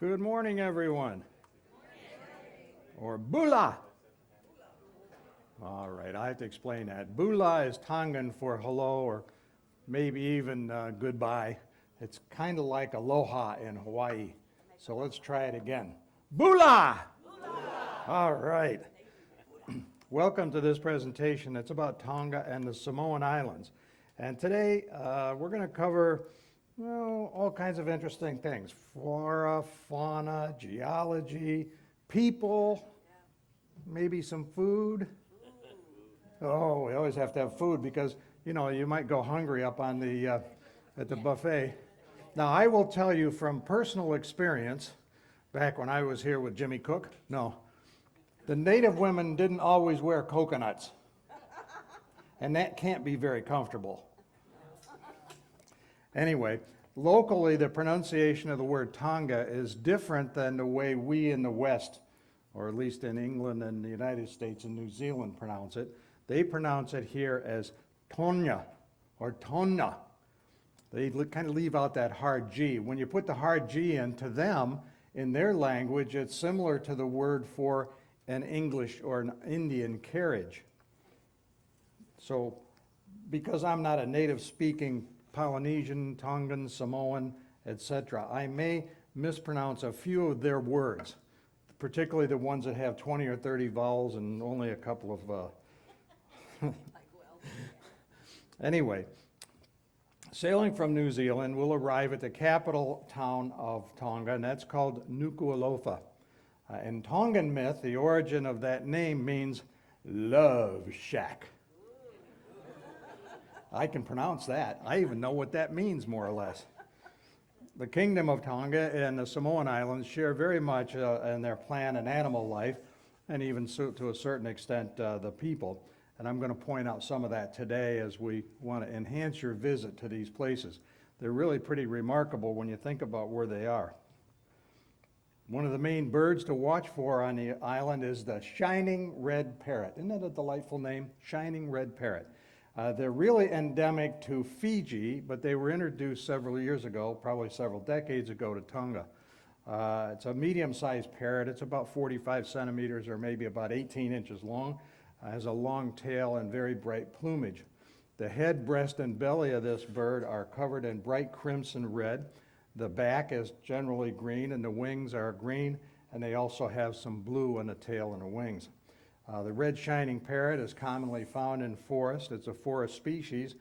Good morning, everyone. Or bula. All right, I have to explain that. Bula is Tongan for hello or maybe even goodbye. It's kind of like aloha in Hawaii. So let's try it again. Bula! All right. Welcome to this presentation. It's about Tonga and the Samoan Islands. And today we're going to cover all kinds of interesting things. Flora, fauna, geology, people, maybe some food. Oh, we always have to have food because, you might go hungry up on the at the buffet. Now, I will tell you from personal experience, back when I was here with Jimmy Cook, the native women didn't always wear coconuts. And that can't be very comfortable. Anyway, locally, the pronunciation of the word Tonga is different than the way we in the West, or at least in England and the United States and New Zealand, pronounce it. They pronounce it here as Tonya or Tonna. They kind of leave out that hard G. When you put the hard G in, to them, in their language, it's similar to the word for an English or an Indian carriage. So, because I'm not a native speaking Polynesian, Tongan, Samoan, etc., I may mispronounce a few of their words, particularly the ones that have 20 or 30 vowels and only a couple of... Anyway, sailing from New Zealand, we'll arrive at the capital town of Tonga, and that's called Nuku'alofa. In Tongan myth, the origin of that name means love shack. I can pronounce that. I even know what that means, more or less. The Kingdom of Tonga and the Samoan Islands share very much in their plant and animal life, and even to a certain extent the people. And I'm going to point out some of that today as we want to enhance your visit to these places. They're really pretty remarkable when you think about where they are. One of the main birds to watch for on the island is the shining red parrot. Isn't that a delightful name? Shining red parrot. They're really endemic to Fiji, but they were introduced several years ago, probably several decades ago, to Tonga. It's a medium-sized parrot. It's about 45 centimeters or maybe about 18 inches long. Has a long tail and very bright plumage. The head, breast, and belly of this bird are covered in bright crimson red. The back is generally green, and the wings are green, and they also have some blue on the tail and the wings. The red shining parrot is commonly found in forest. It's a forest species,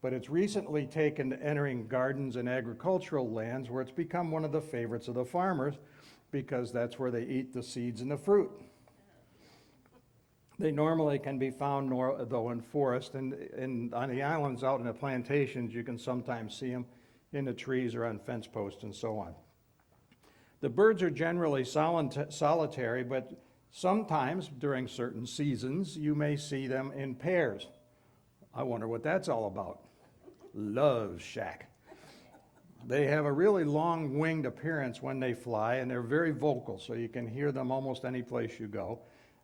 but it's recently taken to entering gardens and agricultural lands where it's become one of the favorites of the farmers because that's where they eat the seeds and the fruit. They normally can be found, though, in forest, and on the islands out in the plantations, you can sometimes see them in the trees or on fence posts and so on. The birds are generally solitary, but sometimes during certain seasons, you may see them in pairs. I wonder what that's all about. Love shack. They have a really long winged appearance when they fly, and they're very vocal, so you can hear them almost any place you go.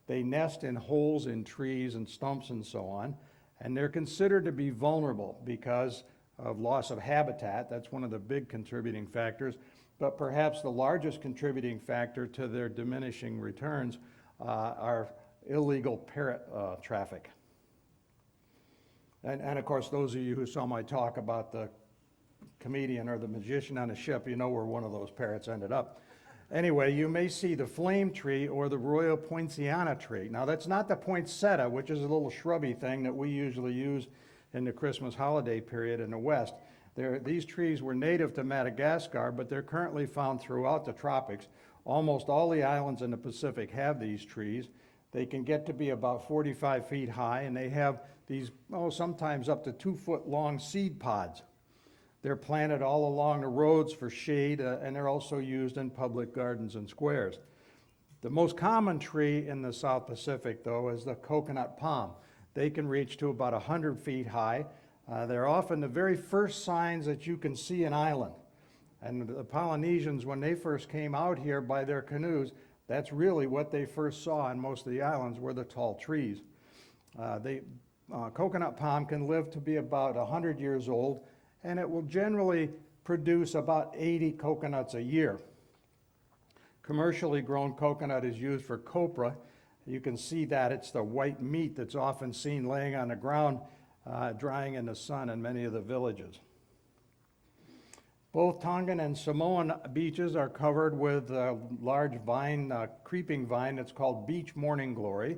They nest in holes in trees and stumps and so on, and they're considered to be vulnerable because of loss of habitat. That's one of the big contributing factors, but perhaps the largest contributing factor to their diminishing returns are illegal parrot traffic. And of course, those of you who saw my talk about the comedian or the magician on a ship, you know where one of those parrots ended up. Anyway, you may see the flame tree or the royal poinciana tree. Now, that's not the poinsettia, which is a little shrubby thing that we usually use in the Christmas holiday period in the West. These trees were native to Madagascar, but they're currently found throughout the tropics. Almost all the islands in the Pacific have these trees. They can get to be about 45 feet high, and they have these, sometimes up to 2-foot long seed pods. They're planted all along the roads for shade, and they're also used in public gardens and squares. The most common tree in the South Pacific, though, is the coconut palm. They can reach to about 100 feet high. They're often the very first signs that you can see an island. And the Polynesians, when they first came out here by their canoes, that's really what they first saw on most of the islands were the tall trees. Coconut palm can live to be about 100 years old, and it will generally produce about 80 coconuts a year. Commercially grown coconut is used for copra. You can see that it's the white meat that's often seen laying on the ground, drying in the sun in many of the villages. Both Tongan and Samoan beaches are covered with a large vine, creeping vine that's called beach morning glory.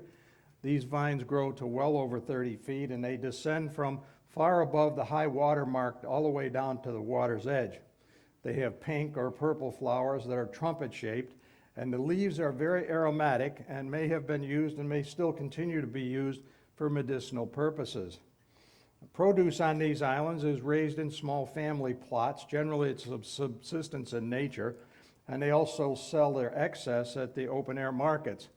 These vines grow to well over 30 feet, and they descend from far above the high water mark all the way down to the water's edge. They have pink or purple flowers that are trumpet-shaped, and the leaves are very aromatic and may have been used and may still continue to be used for medicinal purposes. Produce on these islands is raised in small family plots. Generally, it's of subsistence in nature, and they also sell their excess at the open-air markets.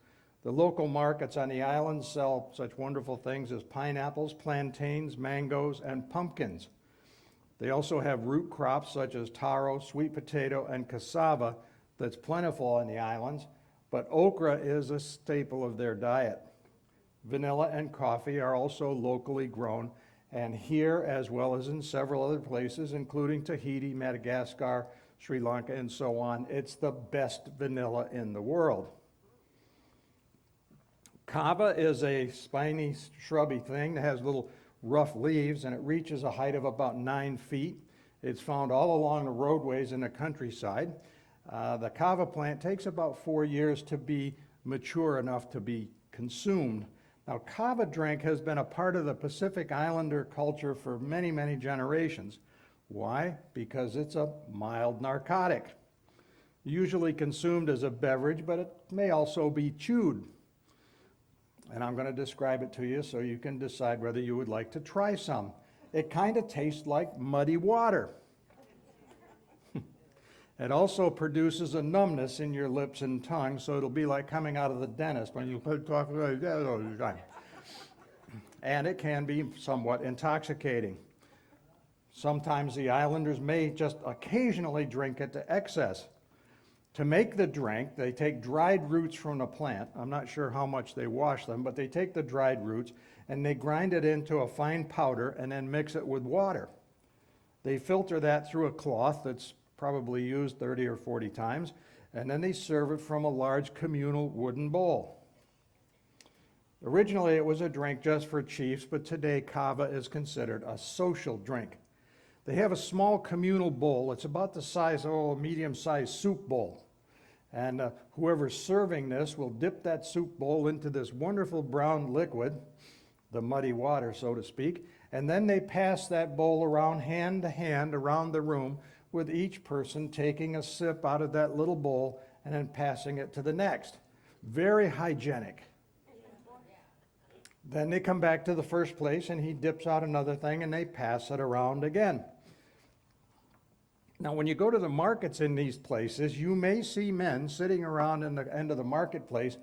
The local markets on the islands sell such wonderful things as pineapples, plantains, mangoes, and pumpkins. They also have root crops such as taro, sweet potato, and cassava that's plentiful on the islands, but okra is a staple of their diet. Vanilla and coffee are also locally grown, and here, as well as in several other places, including Tahiti, Madagascar, Sri Lanka, and so on, it's the best vanilla in the world. Kava is a spiny, shrubby thing that has little rough leaves, and it reaches a height of about 9 feet. It's found all along the roadways in the countryside. The kava plant takes about 4 years to be mature enough to be consumed. Now, kava drink has been a part of the Pacific Islander culture for many, many generations. Why? Because it's a mild narcotic. Usually consumed as a beverage, but it may also be chewed. And I'm going to describe it to you so you can decide whether you would like to try some. It kind of tastes like muddy water. It also produces a numbness in your lips and tongue, so it'll be like coming out of the dentist when you talk like that all the time. And it can be somewhat intoxicating. Sometimes the islanders may just occasionally drink it to excess. To make the drink, they take dried roots from the plant. I'm not sure how much they wash them, but they take the dried roots and they grind it into a fine powder and then mix it with water. They filter that through a cloth that's probably used 30 or 40 times, and then they serve it from a large communal wooden bowl. Originally, it was a drink just for chiefs, but today kava is considered a social drink. They have a small communal bowl. It's about the size of a medium-sized soup bowl. And whoever's serving this will dip that soup bowl into this wonderful brown liquid, the muddy water, so to speak, and then they pass that bowl around hand to hand around the room, with each person taking a sip out of that little bowl and then passing it to the next. Very hygienic. Then they come back to the first place and he dips out another thing and they pass it around again. Now, when you go to the markets in these places, you may see men sitting around in the end of the marketplace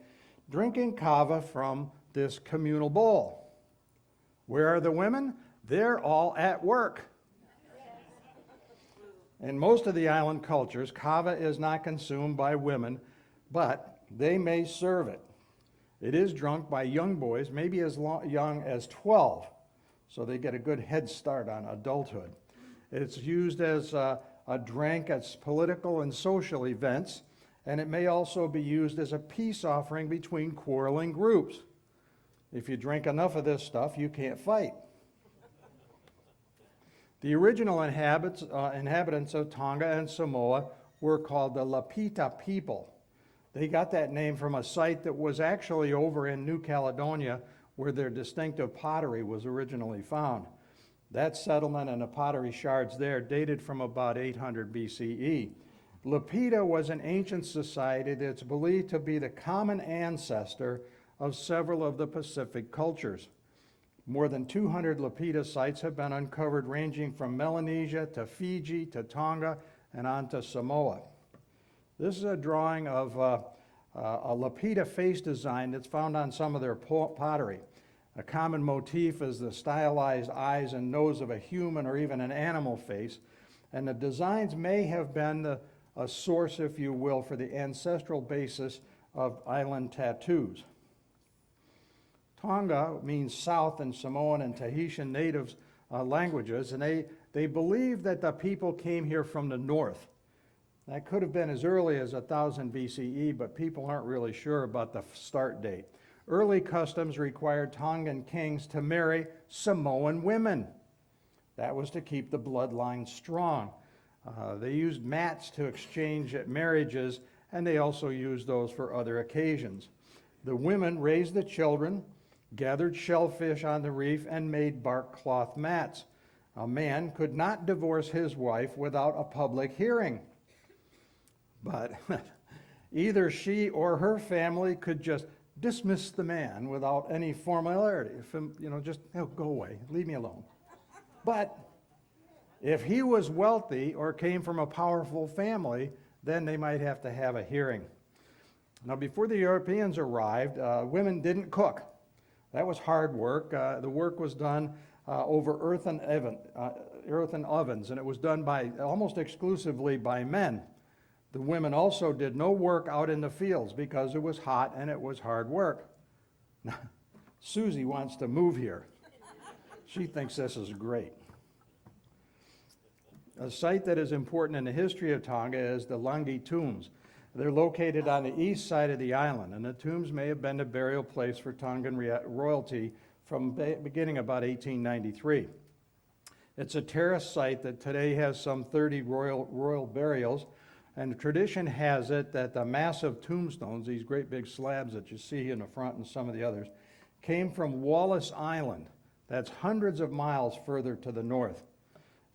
drinking kava from this communal bowl. Where are the women? They're all at work. In most of the island cultures, kava is not consumed by women, but they may serve it. It is drunk by young boys, maybe as young as 12, so they get a good head start on adulthood. It's used as a drink at political and social events, and it may also be used as a peace offering between quarreling groups. If you drink enough of this stuff, you can't fight. The original inhabitants of Tonga and Samoa were called the Lapita people. They got that name from a site that was actually over in New Caledonia where their distinctive pottery was originally found. That settlement and the pottery shards there dated from about 800 BCE. Lapita was an ancient society that's believed to be the common ancestor of several of the Pacific cultures. More than 200 Lapita sites have been uncovered, ranging from Melanesia to Fiji to Tonga and on to Samoa. This is a drawing of a Lapita face design that's found on some of their pottery. A common motif is the stylized eyes and nose of a human or even an animal face, and the designs may have been a source, if you will, for the ancestral basis of island tattoos. Tonga means south in Samoan and Tahitian natives languages, and they believe that the people came here from the north. That could have been as early as 1000 BCE, but people aren't really sure about the start date. Early customs required Tongan kings to marry Samoan women. That was to keep the bloodline strong. They used mats to exchange at marriages, and they also used those for other occasions. The women raised the children, gathered shellfish on the reef, and made bark cloth mats. A man could not divorce his wife without a public hearing. But either she or her family could just dismiss the man without any formality. Just go away, leave me alone. But if he was wealthy or came from a powerful family, then they might have to have a hearing. Now, before the Europeans arrived, women didn't cook. That was hard work. The work was done over earthen ovens, and it was done almost exclusively by men. The women also did no work out in the fields because it was hot and it was hard work. Susie wants to move here. She thinks this is great. A site that is important in the history of Tonga is the Langi tombs. They're located on the east side of the island, and the tombs may have been the burial place for Tongan royalty from beginning about 1893. It's a terrace site that today has some 30 royal burials, and the tradition has it that the massive tombstones, these great big slabs that you see in the front and some of the others, came from Wallis Island. That's hundreds of miles further to the north.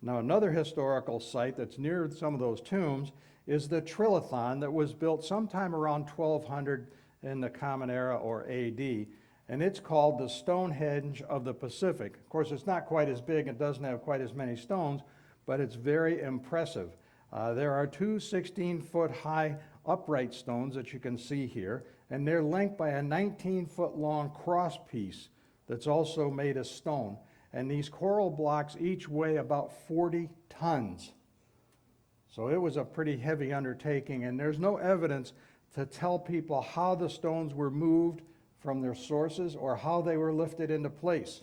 Now, another historical site that's near some of those tombs is the Trilithon that was built sometime around 1200 in the Common Era or AD, and it's called the Stonehenge of the Pacific. Of course, it's not quite as big, it doesn't have quite as many stones, but it's very impressive. There are two 16-foot high upright stones that you can see here, and they're linked by a 19-foot long cross piece that's also made of stone. And these coral blocks each weigh about 40 tons. So it was a pretty heavy undertaking, and there's no evidence to tell people how the stones were moved from their sources or how they were lifted into place.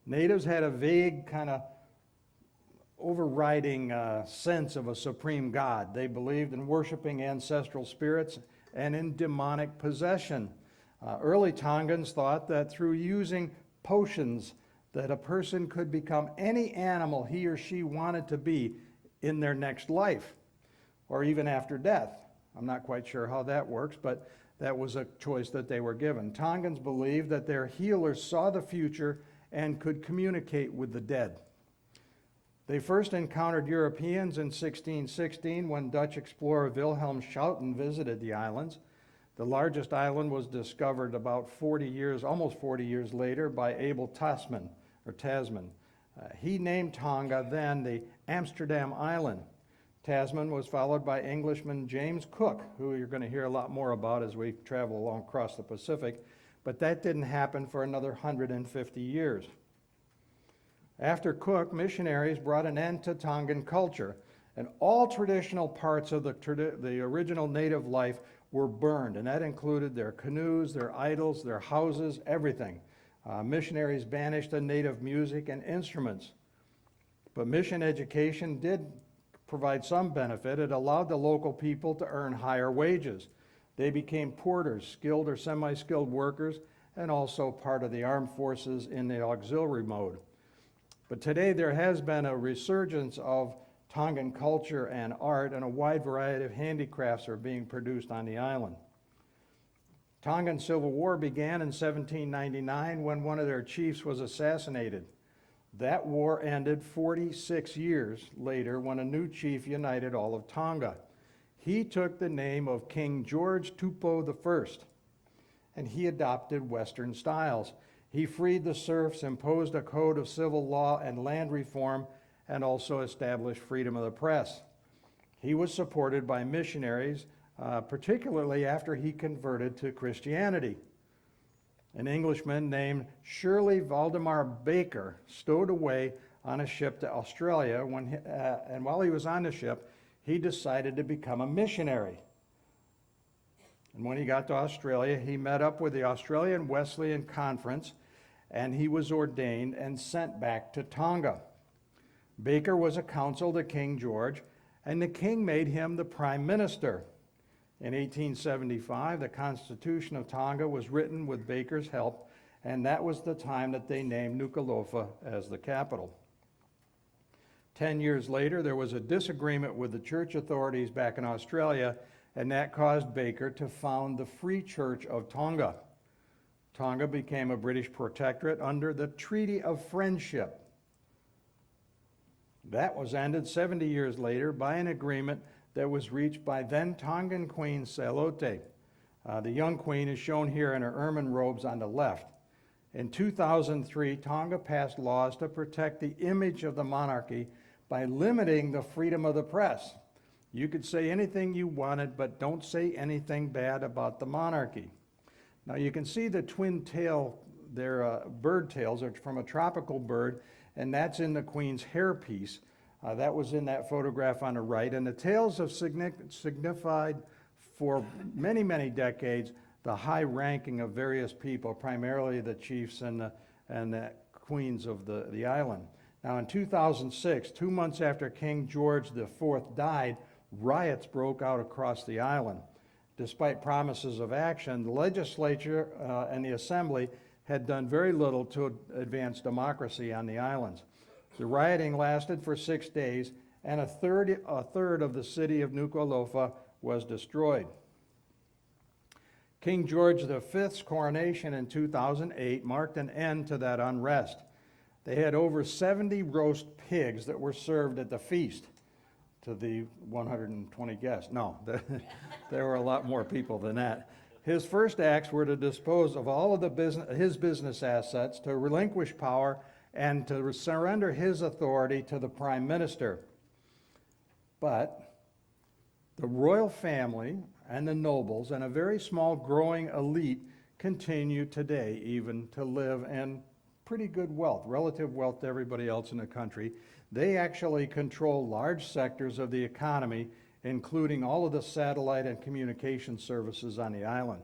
Natives had a vague kind of overriding sense of a supreme God. They believed in worshiping ancestral spirits and in demonic possession. Early Tongans thought that through using potions that a person could become any animal he or she wanted to be in their next life, or even after death. I'm not quite sure how that works, but that was a choice that they were given. Tongans believed that their healers saw the future and could communicate with the dead. They first encountered Europeans in 1616 when Dutch explorer Wilhelm Schouten visited the islands. The largest island was discovered about almost 40 years later by Abel Tasman. He named Tonga then the Amsterdam Island. Tasman was followed by Englishman James Cook, who you're going to hear a lot more about as we travel along across the Pacific, but that didn't happen for another 150 years. After Cook, missionaries brought an end to Tongan culture, and all traditional parts of the original native life were burned, and that included their canoes, their idols, their houses, everything. Missionaries banished the native music and instruments. But mission education did provide some benefit. It allowed the local people to earn higher wages. They became porters, skilled or semi-skilled workers, and also part of the armed forces in the auxiliary mode. But today there has been a resurgence of Tongan culture and art, and a wide variety of handicrafts are being produced on the island. Tongan Civil War began in 1799 when one of their chiefs was assassinated. That war ended 46 years later when a new chief united all of Tonga. He took the name of King George Tupou I, and he adopted Western styles. He freed the serfs, imposed a code of civil law and land reform, and also established freedom of the press. He was supported by missionaries, particularly after he converted to Christianity. An Englishman named Shirley Valdemar Baker stowed away on a ship to Australia, and while he was on the ship, he decided to become a missionary. And when he got to Australia, he met up with the Australian Wesleyan Conference, and he was ordained and sent back to Tonga. Baker was a counsel to King George, and the king made him the prime minister. In 1875, the Constitution of Tonga was written with Baker's help, and that was the time that they named Nuku'alofa as the capital. 10 years later, there was a disagreement with the church authorities back in Australia, and that caused Baker to found the Free Church of Tonga. Tonga became a British protectorate under the Treaty of Friendship. That was ended 70 years later by an agreement that was reached by then Tongan Queen Salote. The young queen is shown here in her ermine robes on the left. In 2003, Tonga passed laws to protect the image of the monarchy by limiting the freedom of the press. You could say anything you wanted, but don't say anything bad about the monarchy. Now you can see the twin tail, their bird tails are from a tropical bird, and that's in the queen's hairpiece. That was in that photograph on the right, and the tails have signified for many, many decades the high ranking of various people, primarily the chiefs and the queens of the island. Now in 2006, 2 months after King George IV died, riots broke out across the island. Despite promises of action, the legislature and the assembly had done very little to advance democracy on the islands. The rioting lasted for 6 days, and a third of the city of Nuku'alofa was destroyed. King George V's coronation in 2008 marked an end to that unrest. They had over 70 roast pigs that were served at the feast to the 120 guests. No, there were a lot more people than that. His first acts were to dispose of all of his business assets, to relinquish power, and to surrender his authority to the prime minister. But the royal family and the nobles and a very small growing elite continue today even to live in pretty good wealth, relative wealth to everybody else in the country. They actually control large sectors of the economy, including all of the satellite and communication services on the island.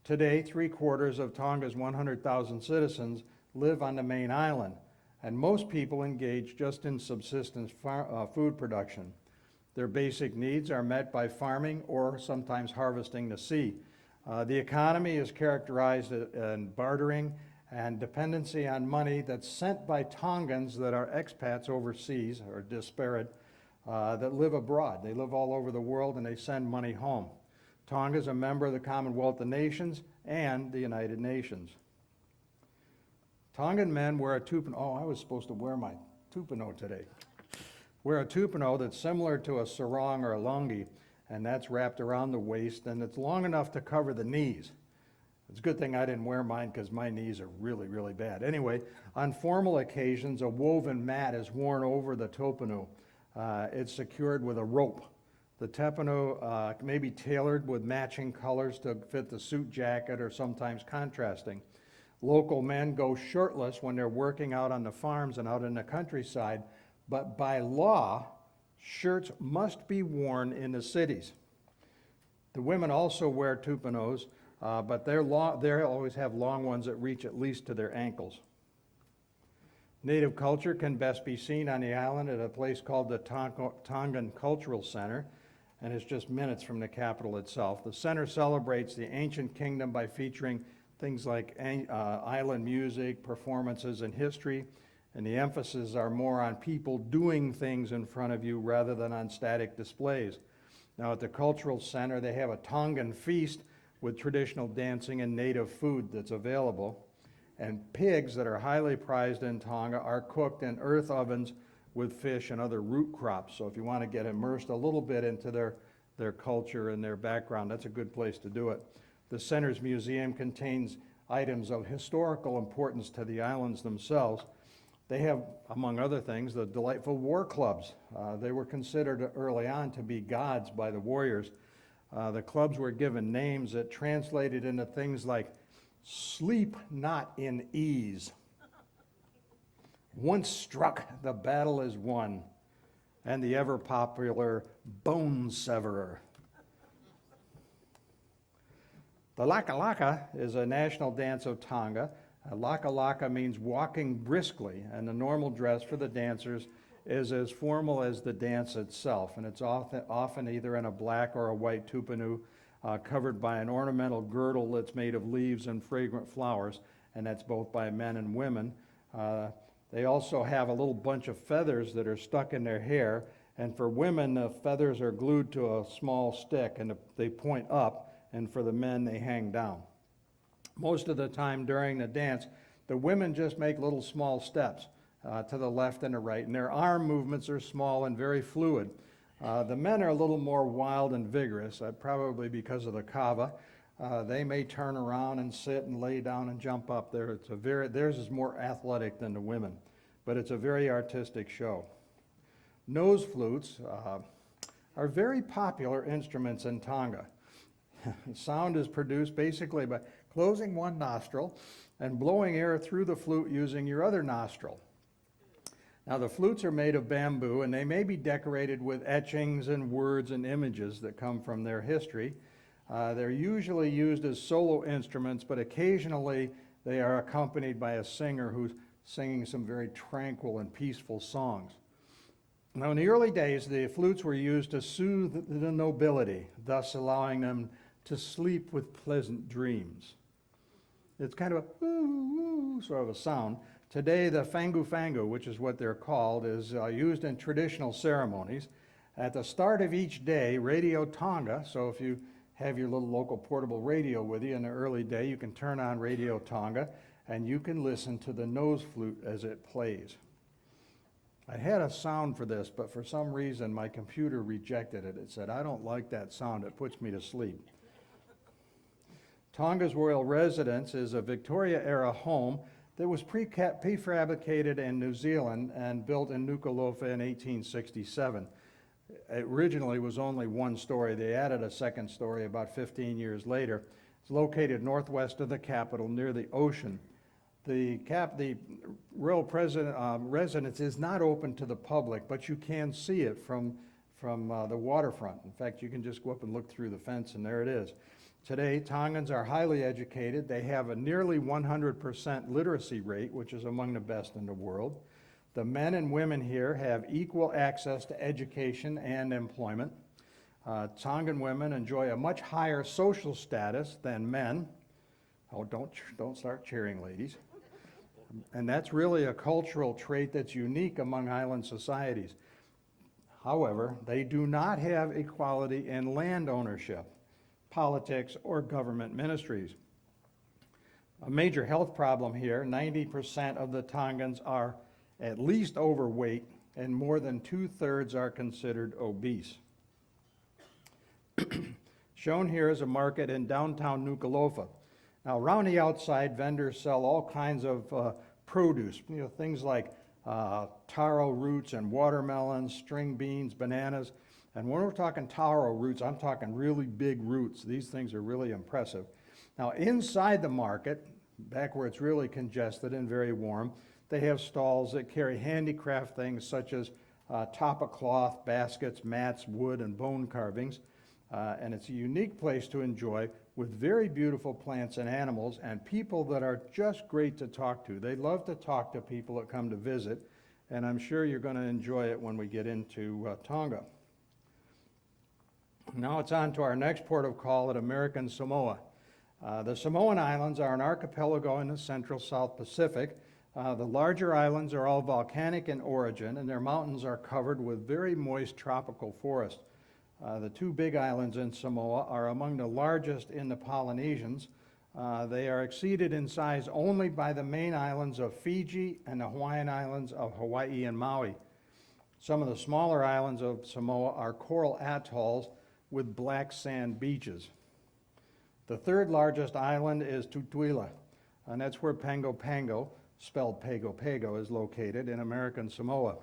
Today, 3/4 of Tonga's 100,000 citizens live on the main island, and most people engage just in subsistence food production. Their basic needs are met by farming or sometimes harvesting the sea. The economy is characterized in bartering and dependency on money that's sent by Tongans that are expats overseas or disparate that live abroad. They live all over the world and they send money home. Tonga is a member of the Commonwealth of Nations and the United Nations. Tongan men wear a tupano. Oh, I was supposed to wear my tupano today. Wear a tupano that's similar to a sarong or a lungi, and that's wrapped around the waist, and it's long enough to cover the knees. It's a good thing I didn't wear mine because my knees are really, really bad. Anyway, on formal occasions, a woven mat is worn over the tupano. It's secured with a rope. The tupano may be tailored with matching colors to fit the suit jacket or sometimes contrasting. Local men go shirtless when they're working out on the farms and out in the countryside, but by law, shirts must be worn in the cities. The women also wear tupanos, but they always have long ones that reach at least to their ankles. Native culture can best be seen on the island at a place called the Tongan Cultural Center, and it's just minutes from the capital itself. The center celebrates the ancient kingdom by featuring things like island music, performances, and history, and the emphasis are more on people doing things in front of you rather than on static displays. Now at the Cultural Center, they have a Tongan feast with traditional dancing and native food that's available. And pigs that are highly prized in Tonga are cooked in earth ovens with fish and other root crops. So if you want to get immersed a little bit into their culture and their background, that's a good place to do it. The center's museum contains items of historical importance to the islands themselves. They have, among other things, the delightful war clubs. They were considered early on to be gods by the warriors. The clubs were given names that translated into things like sleep not in ease, once struck, the battle is won, and the ever popular bone severer. The Laka Laka is a national dance of Tonga. Laka Laka means walking briskly, and the normal dress for the dancers is as formal as the dance itself, and it's often either in a black or a white tupanu, covered by an ornamental girdle that's made of leaves and fragrant flowers, and that's both by men and women. They also have a little bunch of feathers that are stuck in their hair, and for women, the feathers are glued to a small stick, and they point up, and for the men, they hang down. Most of the time during the dance, the women just make little small steps to the left and the right, and their arm movements are small and very fluid. The men are a little more wild and vigorous, probably because of the kava. They may turn around and sit and lay down and jump up. Theirs is more athletic than the women, but it's a very artistic show. Nose flutes are very popular instruments in Tonga. Sound is produced basically by closing one nostril and blowing air through the flute using your other nostril. Now, the flutes are made of bamboo, and they may be decorated with etchings and words and images that come from their history. They're usually used as solo instruments, but occasionally they are accompanied by a singer who's singing some very tranquil and peaceful songs. Now, in the early days, the flutes were used to soothe the nobility, thus allowing them to sleep with pleasant dreams. It's kind of a ooh, ooh sort of a sound. Today, the fangu fangu, which is what they're called, is used in traditional ceremonies. At the start of each day, Radio Tonga, so if you have your little local portable radio with you in the early day, you can turn on Radio Tonga and you can listen to the nose flute as it plays. I had a sound for this, but for some reason my computer rejected it. It said, I don't like that sound, it puts me to sleep. Tonga's royal residence is a Victoria-era home that was prefabricated in New Zealand and built in Nuku'alofa in 1867. It originally was only one story. They added a second story about 15 years later. It's located northwest of the capital near the ocean. The royal residence is not open to the public, but you can see it from the waterfront. In fact, you can just go up and look through the fence, and there it is. Today, Tongans are highly educated. They have a nearly 100% literacy rate, which is among the best in the world. The men and women here have equal access to education and employment. Tongan women enjoy a much higher social status than men. Oh, don't start cheering, ladies. And that's really a cultural trait that's unique among island societies. However, they do not have equality in land ownership, politics, or government ministries. A major health problem here, 90% of the Tongans are at least overweight, and more than 2/3 are considered obese. Shown here is a market in downtown Nuku'alofa. Now, around the outside, vendors sell all kinds of produce, things like taro roots and watermelons, string beans, bananas. And when we're talking taro roots, I'm talking really big roots. These things are really impressive. Now, inside the market, back where it's really congested and very warm, they have stalls that carry handicraft things such as tapa cloth, baskets, mats, wood, and bone carvings. And it's a unique place to enjoy with very beautiful plants and animals and people that are just great to talk to. They love to talk to people that come to visit, and I'm sure you're going to enjoy it when we get into Tonga. Now it's on to our next port of call at American Samoa. The Samoan Islands are an archipelago in the central South Pacific. The larger islands are all volcanic in origin, and their mountains are covered with very moist tropical forest. The two big islands in Samoa are among the largest in the Polynesians. They are exceeded in size only by the main islands of Fiji and the Hawaiian islands of Hawaii and Maui. Some of the smaller islands of Samoa are coral atolls with black sand beaches. The third largest island is Tutuila, and that's where Pago Pago, spelled Pago Pago, is located in American Samoa.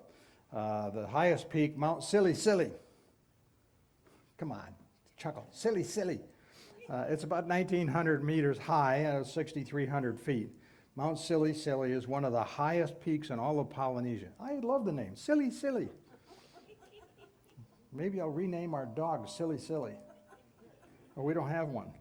The highest peak, Mount Silly Silly. Come on, chuckle. Silly Silly. It's about 1,900 meters high and 6,300 feet. Mount Silly Silly is one of the highest peaks in all of Polynesia. I love the name, Silly Silly. Maybe I'll rename our dog Silly Silly. Oh, we don't have one.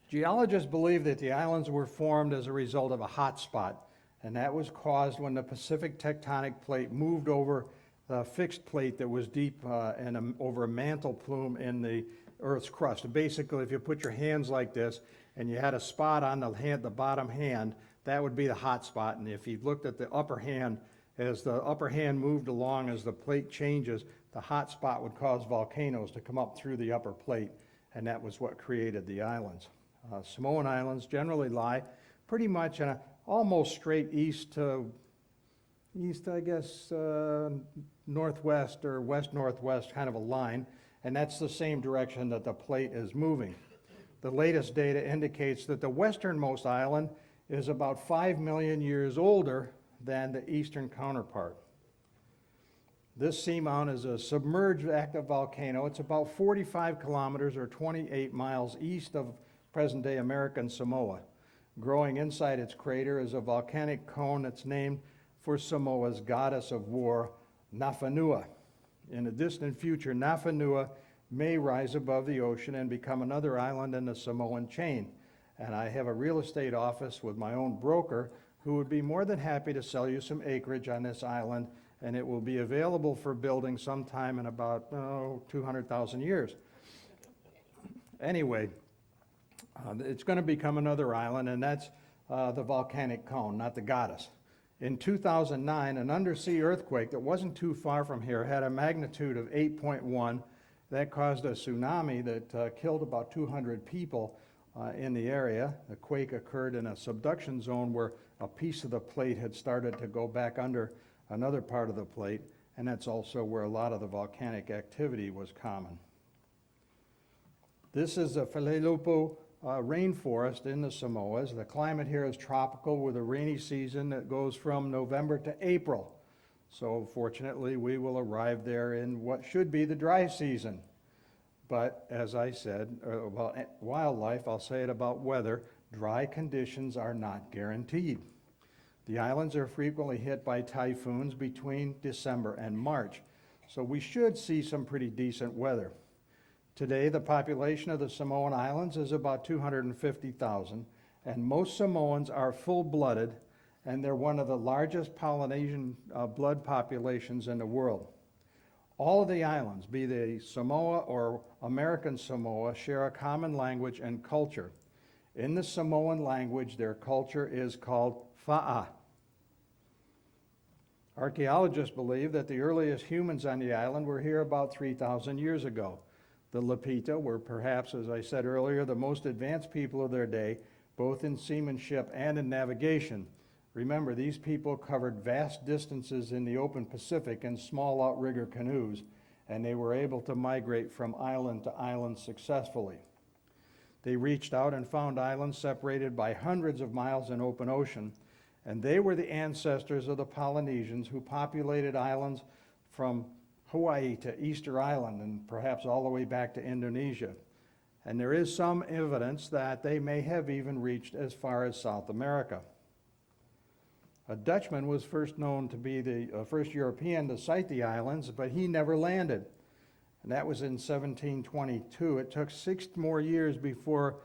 Geologists believe that the islands were formed as a result of a hot spot, and that was caused when the Pacific tectonic plate moved over the fixed plate that was deep over a mantle plume in the Earth's crust. And basically, if you put your hands like this and you had a spot on the bottom hand, that would be the hot spot. And if you looked at the upper hand, as the upper hand moved along, as the plate changes, the hot spot would cause volcanoes to come up through the upper plate, and that was what created the islands. Samoan Islands generally lie pretty much in a almost straight east, I guess, northwest or west-northwest kind of a line, and that's the same direction that the plate is moving. The latest data indicates that the westernmost island is about 5 million years older than the eastern counterpart. This seamount is a submerged active volcano. It's about 45 kilometers or 28 miles east of present-day American Samoa. Growing inside its crater is a volcanic cone that's named for Samoa's goddess of war, Nafanua. In the distant future, Nafanua may rise above the ocean and become another island in the Samoan chain. And I have a real estate office with my own broker who would be more than happy to sell you some acreage on this island, and it will be available for building sometime in about 200,000 years. Anyway, it's going to become another island, and that's the volcanic cone, not the goddess. In 2009, an undersea earthquake that wasn't too far from here had a magnitude of 8.1. That caused a tsunami that killed about 200 people in the area. The quake occurred in a subduction zone where a piece of the plate had started to go back under another part of the plate, and that's also where a lot of the volcanic activity was common. This is a Falelupo rainforest in the Samoas. The climate here is tropical with a rainy season that goes from November to April. So fortunately, we will arrive there in what should be the dry season. But as I said about wildlife, I'll say it about weather, dry conditions are not guaranteed. The islands are frequently hit by typhoons between December and March, so we should see some pretty decent weather. Today, the population of the Samoan Islands is about 250,000, and most Samoans are full-blooded, and they're one of the largest Polynesian blood populations in the world. All of the islands, be they Samoa or American Samoa, share a common language and culture. In the Samoan language, their culture is called fa'a. Archaeologists believe that the earliest humans on the island were here about 3,000 years ago. The Lapita were perhaps, as I said earlier, the most advanced people of their day, both in seamanship and in navigation. Remember, these people covered vast distances in the open Pacific in small outrigger canoes, and they were able to migrate from island to island successfully. They reached out and found islands separated by hundreds of miles in open ocean, and they were the ancestors of the Polynesians who populated islands from Hawaii to Easter Island and perhaps all the way back to Indonesia. And there is some evidence that they may have even reached as far as South America. A Dutchman was first known to be the first European to sight the islands, but he never landed. And that was in 1722. It took 6 more years before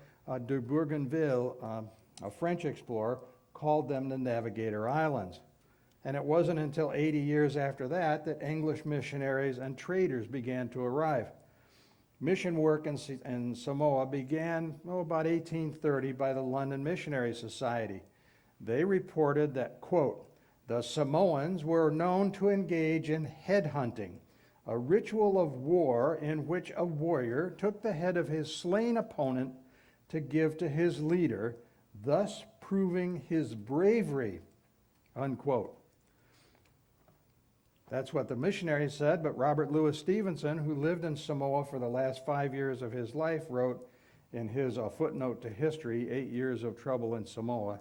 de Bougainville, a French explorer, called them the Navigator Islands. And it wasn't until 80 years after that that English missionaries and traders began to arrive. Mission work in Samoa began about 1830 by the London Missionary Society. They reported that, quote, the Samoans were known to engage in head hunting, a ritual of war in which a warrior took the head of his slain opponent to give to his leader, thus proving his bravery, unquote. That's what the missionaries said, but Robert Louis Stevenson, who lived in Samoa for the last 5 years of his life, wrote in his footnote to history, 8 Years of Trouble in Samoa,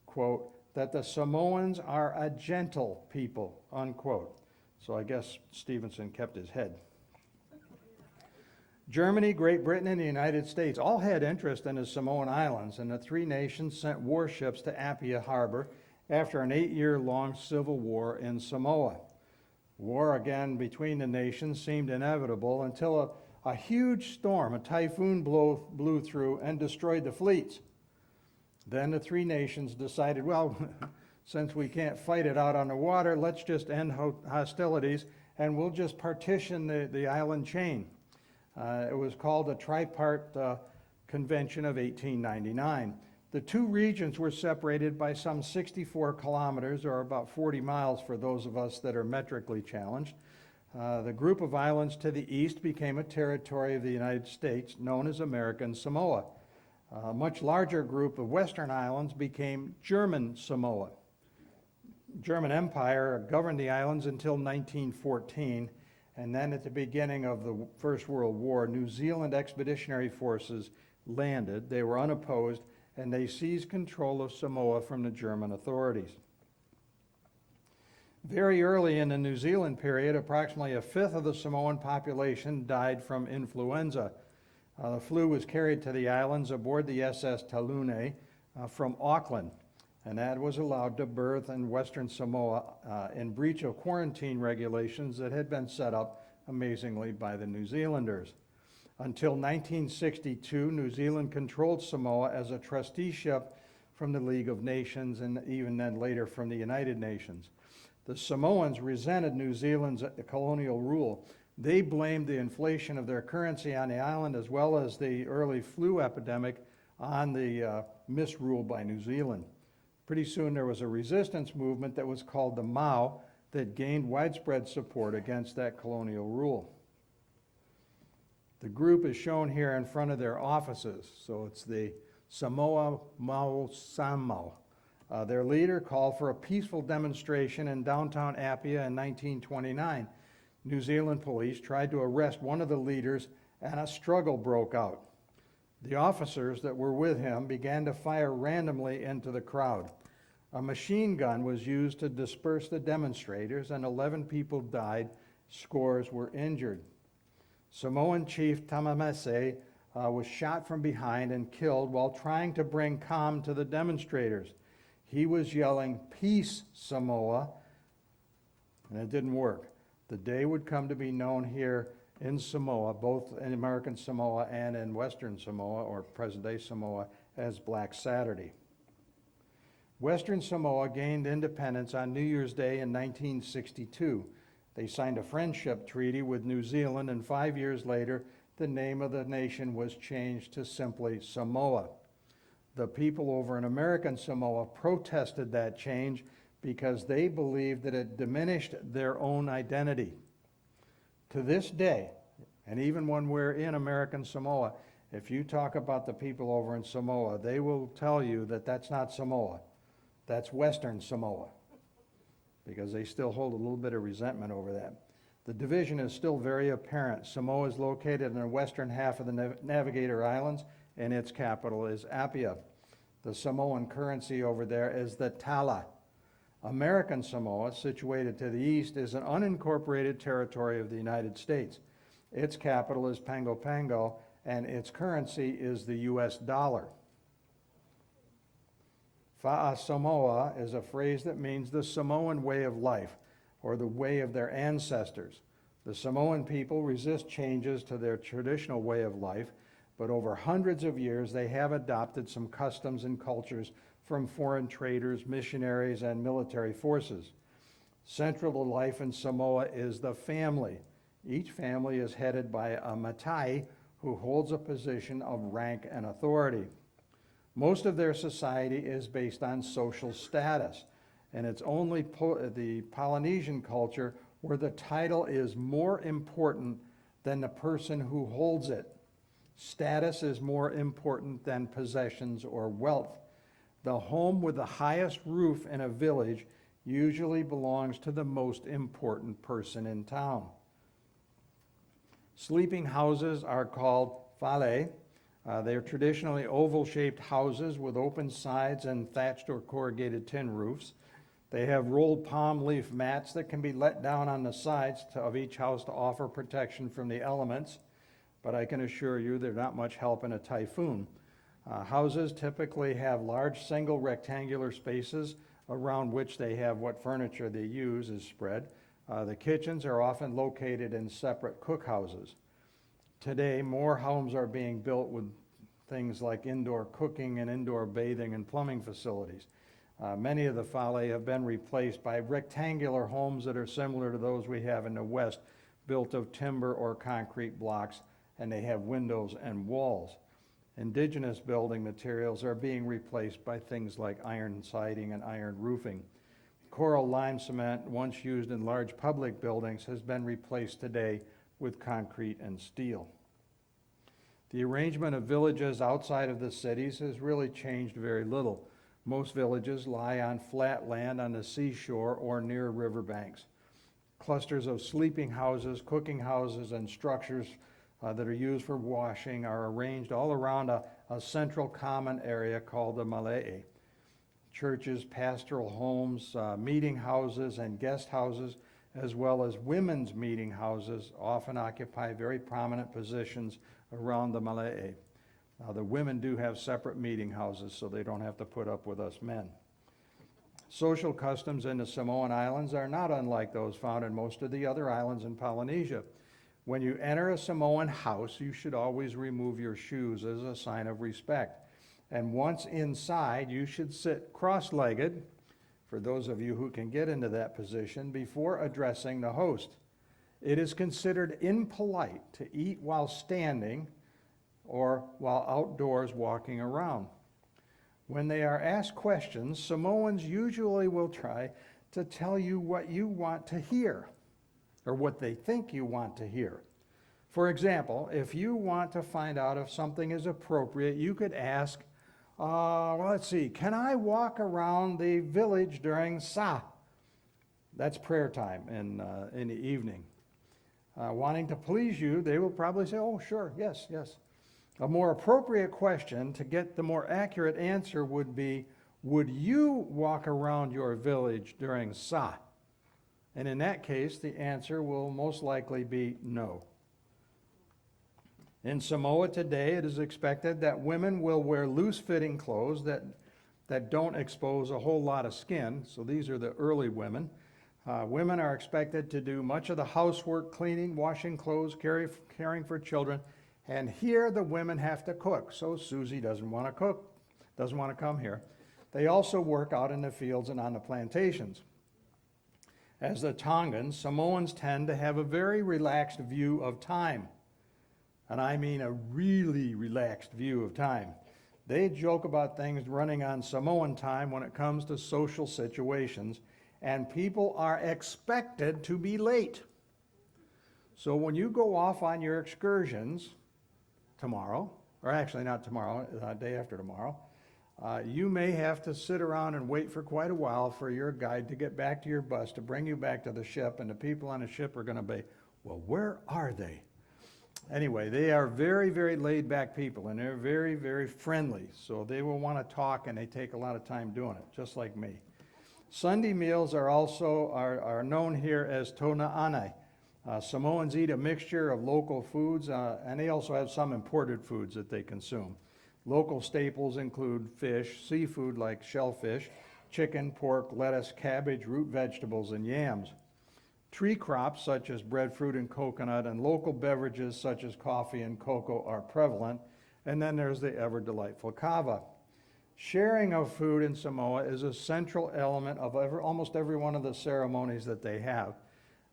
quote, that the Samoans are a gentle people, unquote. So I guess Stevenson kept his head. Germany, Great Britain, and the United States all had interest in the Samoan Islands, and the 3 nations sent warships to Apia Harbor after an 8-year-long civil war in Samoa. War again between the nations seemed inevitable until a huge storm, a typhoon, blew through and destroyed the fleets. Then the 3 nations decided, well, since we can't fight it out on the water, let's just end hostilities and we'll just partition the island chain. It was called the Tripart Convention of 1899. The two regions were separated by some 64 kilometers, or about 40 miles for those of us that are metrically challenged. The group of islands to the east became a territory of the United States known as American Samoa. A much larger group of western islands became German Samoa. German Empire governed the islands until 1914, and then at the beginning of the First World War, New Zealand expeditionary forces landed. They were unopposed, and they seized control of Samoa from the German authorities. Very early in the New Zealand period, approximately a fifth of the Samoan population died from influenza. The flu was carried to the islands aboard the SS Talune from Auckland, and that was allowed to birth in Western Samoa in breach of quarantine regulations that had been set up, amazingly, by the New Zealanders. Until 1962, New Zealand controlled Samoa as a trusteeship from the League of Nations and even then later from the United Nations. The Samoans resented New Zealand's colonial rule. They blamed the inflation of their currency on the island as well as the early flu epidemic on the misrule by New Zealand. Pretty soon there was a resistance movement that was called the Mau that gained widespread support against that colonial rule. The group is shown here in front of their offices. So it's the Samoa Mau Samau. Their leader called for a peaceful demonstration in downtown Apia in 1929. New Zealand police tried to arrest one of the leaders and a struggle broke out. The officers that were with him began to fire randomly into the crowd. A machine gun was used to disperse the demonstrators and 11 people died, scores were injured. Samoan chief Tamamese was shot from behind and killed while trying to bring calm to the demonstrators. He was yelling, "Peace, Samoa," and it didn't work. The day would come to be known here in Samoa, both in American Samoa and in Western Samoa, or present-day Samoa, as Black Saturday. Western Samoa gained independence on New Year's Day in 1962. They signed a friendship treaty with New Zealand, and 5 years later, the name of the nation was changed to simply Samoa. The people over in American Samoa protested that change because they believed that it diminished their own identity. To this day, and even when we're in American Samoa, if you talk about the people over in Samoa, they will tell you that that's not Samoa, that's Western Samoa, because they still hold a little bit of resentment over that. The division is still very apparent. Samoa is located in the western half of the Navigator Islands, and its capital is Apia. The Samoan currency over there is the tala. American Samoa, situated to the east, is an unincorporated territory of the United States. Its capital is Pago Pago, and its currency is the US dollar. Fa'a Samoa is a phrase that means the Samoan way of life, or the way of their ancestors. The Samoan people resist changes to their traditional way of life, but over hundreds of years they have adopted some customs and cultures from foreign traders, missionaries, and military forces. Central to life in Samoa is the family. Each family is headed by a matai who holds a position of rank and authority. Most of their society is based on social status, and it's only the Polynesian culture where the title is more important than the person who holds it. Status is more important than possessions or wealth. The home with the highest roof in a village usually belongs to the most important person in town. Sleeping houses are called fale. They are traditionally oval-shaped houses with open sides and thatched or corrugated tin roofs. They have rolled palm leaf mats that can be let down on the sides of each house to offer protection from the elements, but I can assure you they're not much help in a typhoon. Houses typically have large single rectangular spaces around which they have what furniture they use is spread. The kitchens are often located in separate cookhouses. Today, more homes are being built with things like indoor cooking and indoor bathing and plumbing facilities. Many of the fale have been replaced by rectangular homes that are similar to those we have in the West, built of timber or concrete blocks, and they have windows and walls. Indigenous building materials are being replaced by things like iron siding and iron roofing. Coral lime cement, once used in large public buildings, has been replaced today with concrete and steel. The arrangement of villages outside of the cities has really changed very little. Most villages lie on flat land on the seashore or near riverbanks. Clusters of sleeping houses, cooking houses, and structures that are used for washing are arranged all around a central common area called the Mala'e. Churches, pastoral homes, meeting houses, and guest houses, as well as women's meeting houses, often occupy very prominent positions around the Mala'e. Now, the women do have separate meeting houses, so they don't have to put up with us men. Social customs in the Samoan Islands are not unlike those found in most of the other islands in Polynesia. When you enter a Samoan house, you should always remove your shoes as a sign of respect. And once inside, you should sit cross-legged, for those of you who can get into that position, before addressing the host. It is considered impolite to eat while standing or while outdoors walking around. When they are asked questions, Samoans usually will try to tell you what you want to hear, or what they think you want to hear. For example, if you want to find out if something is appropriate, you could ask, can I walk around the village during sa? That's prayer time in the evening. Wanting to please you, they will probably say, oh, sure, yes. A more appropriate question to get the more accurate answer would be, would you walk around your village during sa? And in that case, the answer will most likely be no. In Samoa today, it is expected that women will wear loose-fitting clothes that don't expose a whole lot of skin. So these are the early women. Women are expected to do much of the housework, cleaning, washing clothes, caring for children. And here the women have to cook. So Susie doesn't want to cook, doesn't want to come here. They also work out in the fields and on the plantations. As the Tongans, Samoans tend to have a very relaxed view of time. And I mean a really relaxed view of time. They joke about things running on Samoan time when it comes to social situations, and people are expected to be late. So when you go off on your excursions tomorrow, or actually not tomorrow, day after tomorrow, you may have to sit around and wait for quite a while for your guide to get back to your bus to bring you back to the ship, and the people on the ship are going to be, well, where are they? Anyway, they are very, very laid-back people, and they're very, very friendly, so they will want to talk, and they take a lot of time doing it, just like me. Sunday meals are also known here as tona'ane. Samoans eat a mixture of local foods, and they also have some imported foods that they consume. Local staples include fish, seafood like shellfish, chicken, pork, lettuce, cabbage, root vegetables, and yams. Tree crops such as breadfruit and coconut, and local beverages such as coffee and cocoa are prevalent. And then there's the ever delightful kava. Sharing of food in Samoa is a central element of almost every one of the ceremonies that they have.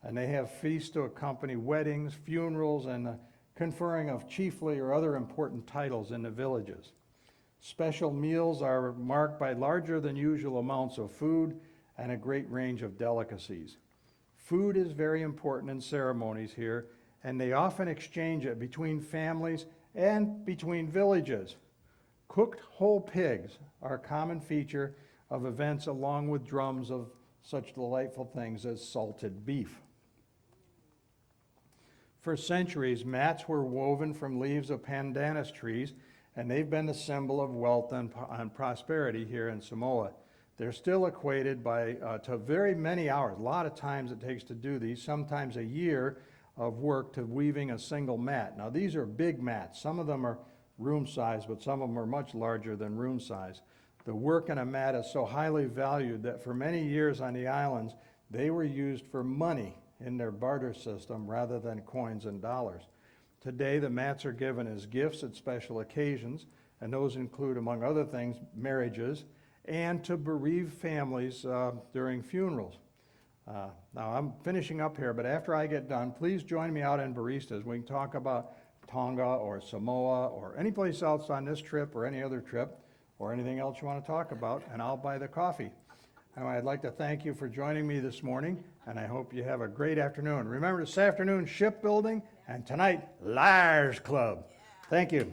And they have feasts to accompany weddings, funerals, and the conferring of chiefly or other important titles in the villages. Special meals are marked by larger than usual amounts of food and a great range of delicacies. Food is very important in ceremonies here, and they often exchange it between families and between villages. Cooked whole pigs are a common feature of events, along with drums of such delightful things as salted beef. For centuries, mats were woven from leaves of pandanus trees, and they've been the symbol of wealth and prosperity here in Samoa. They're still equated to very many hours. A lot of times it takes to do these, sometimes a year of work to weaving a single mat. Now these are big mats. Some of them are room size, but some of them are much larger than room size. The work in a mat is so highly valued that for many years on the islands, they were used for money in their barter system rather than coins and dollars. Today, the mats are given as gifts at special occasions, and those include, among other things, marriages and to bereaved families during funerals. Now, I'm finishing up here, but after I get done, please join me out in Baristas. We can talk about Tonga or Samoa or any place else on this trip or any other trip or anything else you want to talk about, and I'll buy the coffee. And I'd like to thank you for joining me this morning, and I hope you have a great afternoon. Remember, this afternoon, shipbuilding, and tonight, Liars Club. Thank you.